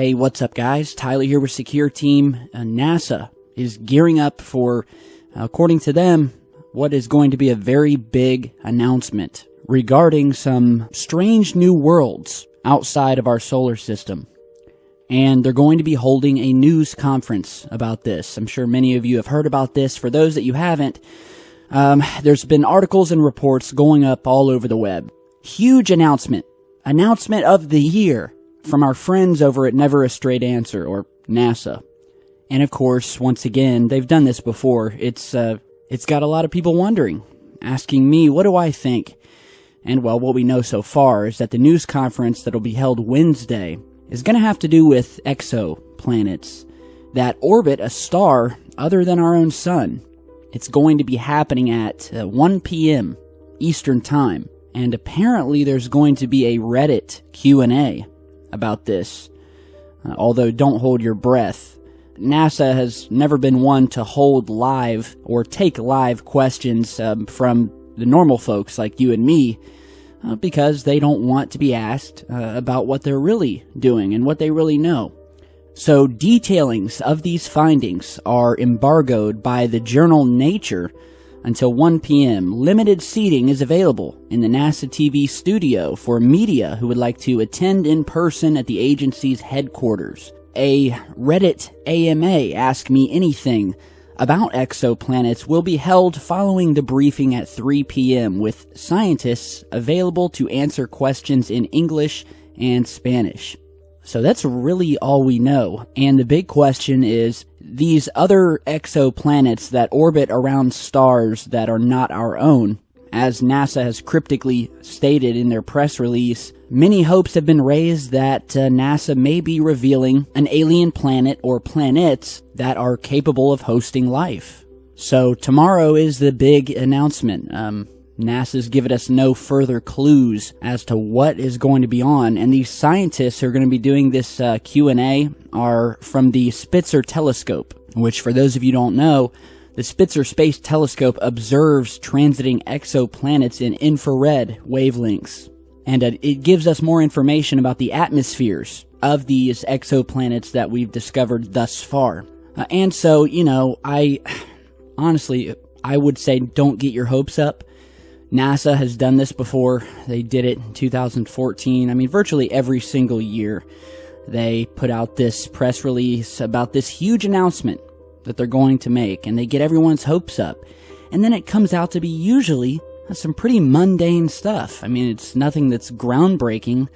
Hey, what's up guys? Tyler here with Secure Team. NASA is gearing up for, according to them, what is going to be a very big announcement regarding some strange new worlds outside of our solar system. And they're going to be holding a news conference about this. I'm sure many of you have heard about this. For those that you haven't, there's been articles and reports going up all over the web. Huge announcement of the year from our friends over at Never a Straight Answer, or NASA. And of course, once again, they've done this before. It's got a lot of people wondering, asking me, what do I think? And well, what we know so far is that the news conference that'll be held Wednesday is going to have to do with exoplanets that orbit a star other than our own sun. It's going to be happening at 1 p.m. Eastern Time. And apparently there's going to be a Reddit Q&A about this. Although don't hold your breath. NASA has never been one to hold live or take live questions from the normal folks like you and me because they don't want to be asked about what they're really doing and what they really know. So detailings of these findings are embargoed by the journal Nature until 1 p.m. Limited seating is available in the NASA TV studio for media who would like to attend in person at the agency's headquarters. A Reddit AMA Ask Me Anything about exoplanets will be held following the briefing at 3 p.m. with scientists available to answer questions in English and Spanish. So that's really all we know. And the big question is, these other exoplanets that orbit around stars that are not our own, as NASA has cryptically stated in their press release, many hopes have been raised that NASA may be revealing an alien planet or planets that are capable of hosting life. So tomorrow is the big announcement. NASA's given us no further clues as to what is going to be on, and these scientists who are going to be doing this Q&A are from the Spitzer Telescope, which, for those of you who don't know, the Spitzer Space Telescope observes transiting exoplanets in infrared wavelengths, and it gives us more information about the atmospheres of these exoplanets that we've discovered thus far. And so, I would say don't get your hopes up. NASA has done this before. They did it in 2014. Virtually every single year they put out this press release about this huge announcement that they're going to make, and they get everyone's hopes up. And then it comes out to be usually some pretty mundane stuff. It's nothing that's groundbreaking.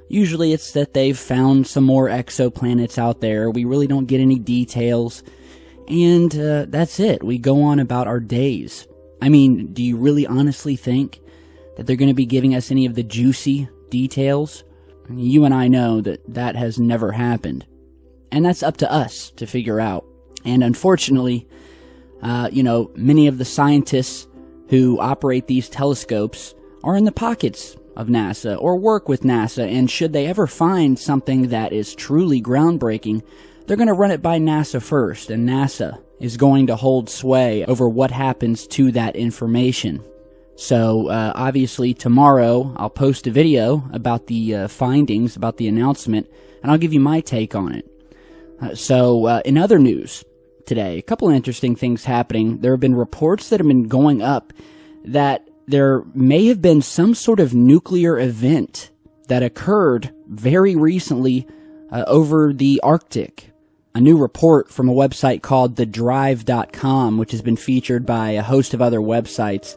Usually it's that they've found some more exoplanets out there. We really don't get any details. And that's it. We go on about our days. Do you really honestly think that they're going to be giving us any of the juicy details? You and I know that that has never happened. And that's up to us to figure out. And unfortunately, many of the scientists who operate these telescopes are in the pockets of NASA or work with NASA. And should they ever find something that is truly groundbreaking, they're going to run it by NASA first. And NASA is going to hold sway over what happens to that information. So, obviously, tomorrow I'll post a video about the findings, about the announcement, and I'll give you my take on it. In other news today, a couple of interesting things happening. There have been reports that have been going up that there may have been some sort of nuclear event that occurred very recently over the Arctic. A new report from a website called thedrive.com, which has been featured by a host of other websites,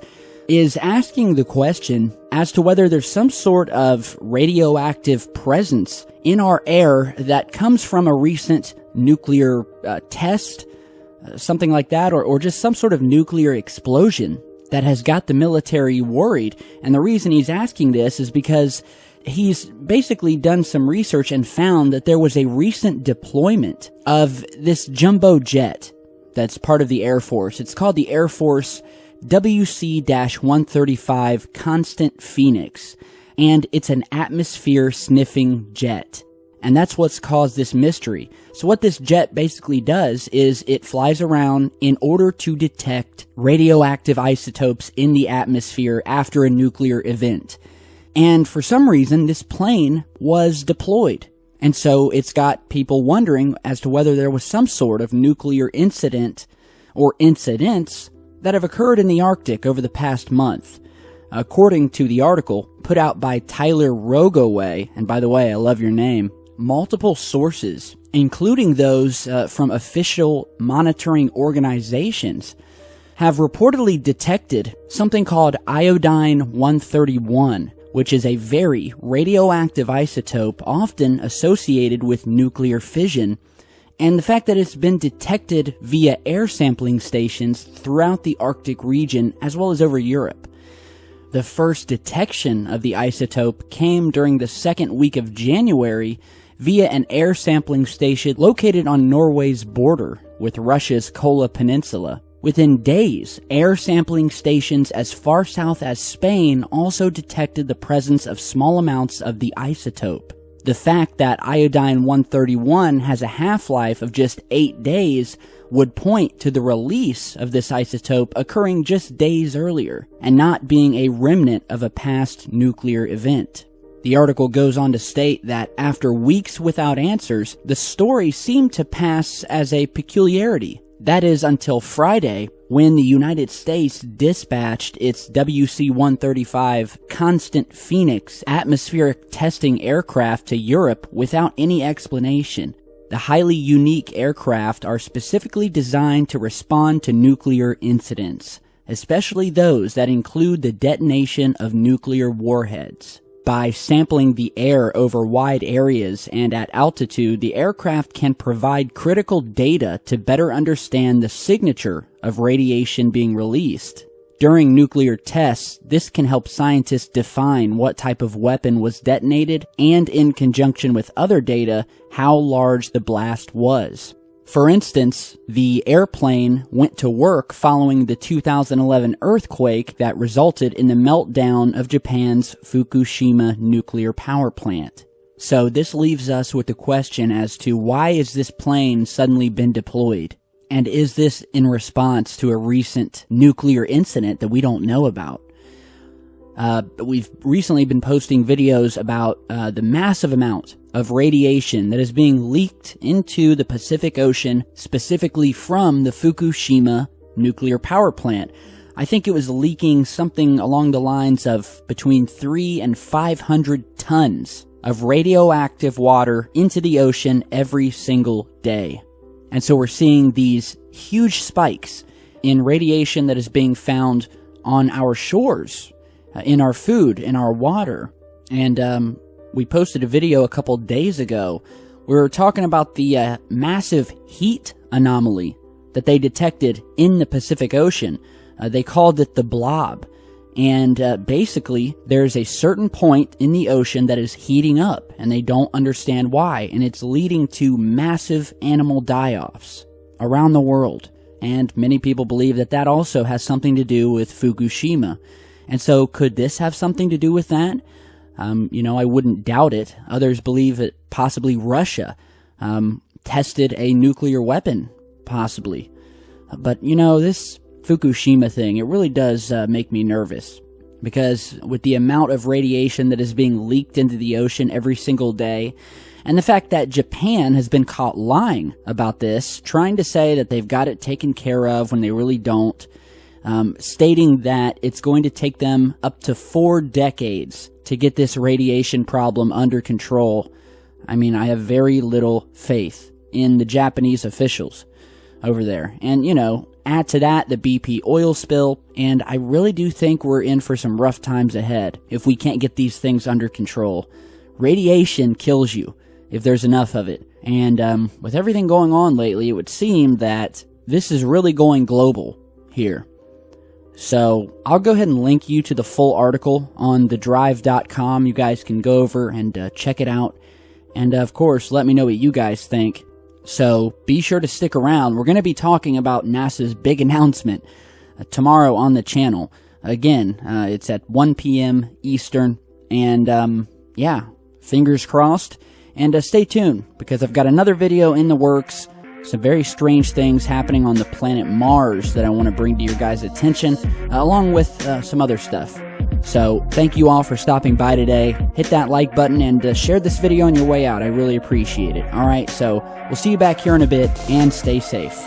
is asking the question as to whether there's some sort of radioactive presence in our air that comes from a recent nuclear test, something like that, or just some sort of nuclear explosion that has got the military worried. And the reason he's asking this is because he's basically done some research and found that there was a recent deployment of this jumbo jet that's part of the Air Force. It's called the Air Force WC-135 Constant Phoenix, and it's an atmosphere-sniffing jet. And that's what's caused this mystery. So what this jet basically does is it flies around in order to detect radioactive isotopes in the atmosphere after a nuclear event. And for some reason, this plane was deployed And so it's got people wondering as to whether there was some sort of nuclear incident or incidents that have occurred in the Arctic over the past month. According to the article put out by Tyler Rogoway, and by the way, I love your name, multiple sources, including those from official monitoring organizations, have reportedly detected something called iodine-131, which is a very radioactive isotope often associated with nuclear fission, and the fact that it's been detected via air sampling stations throughout the Arctic region as well as over Europe. The first detection of the isotope came during the second week of January via an air sampling station located on Norway's border with Russia's Kola Peninsula. Within days, air sampling stations as far south as Spain also detected the presence of small amounts of the isotope. The fact that iodine-131 has a half-life of just 8 days would point to the release of this isotope occurring just days earlier, and not being a remnant of a past nuclear event. The article goes on to state that after weeks without answers, the story seemed to pass as a peculiarity. That is until Friday, when the United States dispatched its WC-135 Constant Phoenix atmospheric testing aircraft to Europe without any explanation. The highly unique aircraft are specifically designed to respond to nuclear incidents, especially those that include the detonation of nuclear warheads. By sampling the air over wide areas and at altitude, the aircraft can provide critical data to better understand the signature of radiation being released. During nuclear tests, this can help scientists define what type of weapon was detonated and, in conjunction with other data, how large the blast was. For instance, the airplane went to work following the 2011 earthquake that resulted in the meltdown of Japan's Fukushima nuclear power plant. So this leaves us with the question as to why has this plane suddenly been deployed? And is this in response to a recent nuclear incident that we don't know about? We've recently been posting videos about the massive amount of radiation that is being leaked into the Pacific Ocean, specifically from the Fukushima nuclear power plant. I think it was leaking something along the lines of between 300 and 500 tons of radioactive water into the ocean every single day. And so we're seeing these huge spikes in radiation that is being found on our shores, in our food, in our water. And we posted a video a couple days ago. We were talking about the massive heat anomaly that they detected in the Pacific Ocean. They called it the blob. And basically, there's a certain point in the ocean that is heating up, and they don't understand why. And it's leading to massive animal die-offs around the world. And many people believe that that also has something to do with Fukushima. And so could this have something to do with that? I wouldn't doubt it. Others believe that possibly Russia tested a nuclear weapon, possibly. But, this Fukushima thing, it really does make me nervous. Because with the amount of radiation that is being leaked into the ocean every single day, and the fact that Japan has been caught lying about this, trying to say that they've got it taken care of when they really don't, stating that it's going to take them up to 4 decades to get this radiation problem under control. I mean, I have very little faith in the Japanese officials over there. And, add to that the BP oil spill, and I really do think we're in for some rough times ahead if we can't get these things under control. Radiation kills you if there's enough of it. And with everything going on lately, it would seem that this is really going global here. So I'll go ahead and link you to the full article on thedrive.com. You guys can go over and check it out. And of course, let me know what you guys think. So be sure to stick around. We're going to be talking about NASA's big announcement tomorrow on the channel. Again, it's at 1 p.m. Eastern. And fingers crossed. And stay tuned, because I've got another video in the works. Some very strange things happening on the planet Mars that I want to bring to your guys' attention, along with some other stuff. So thank you all for stopping by today. Hit that like button and share this video on your way out. I really appreciate it. All right, so we'll see you back here in a bit, and stay safe.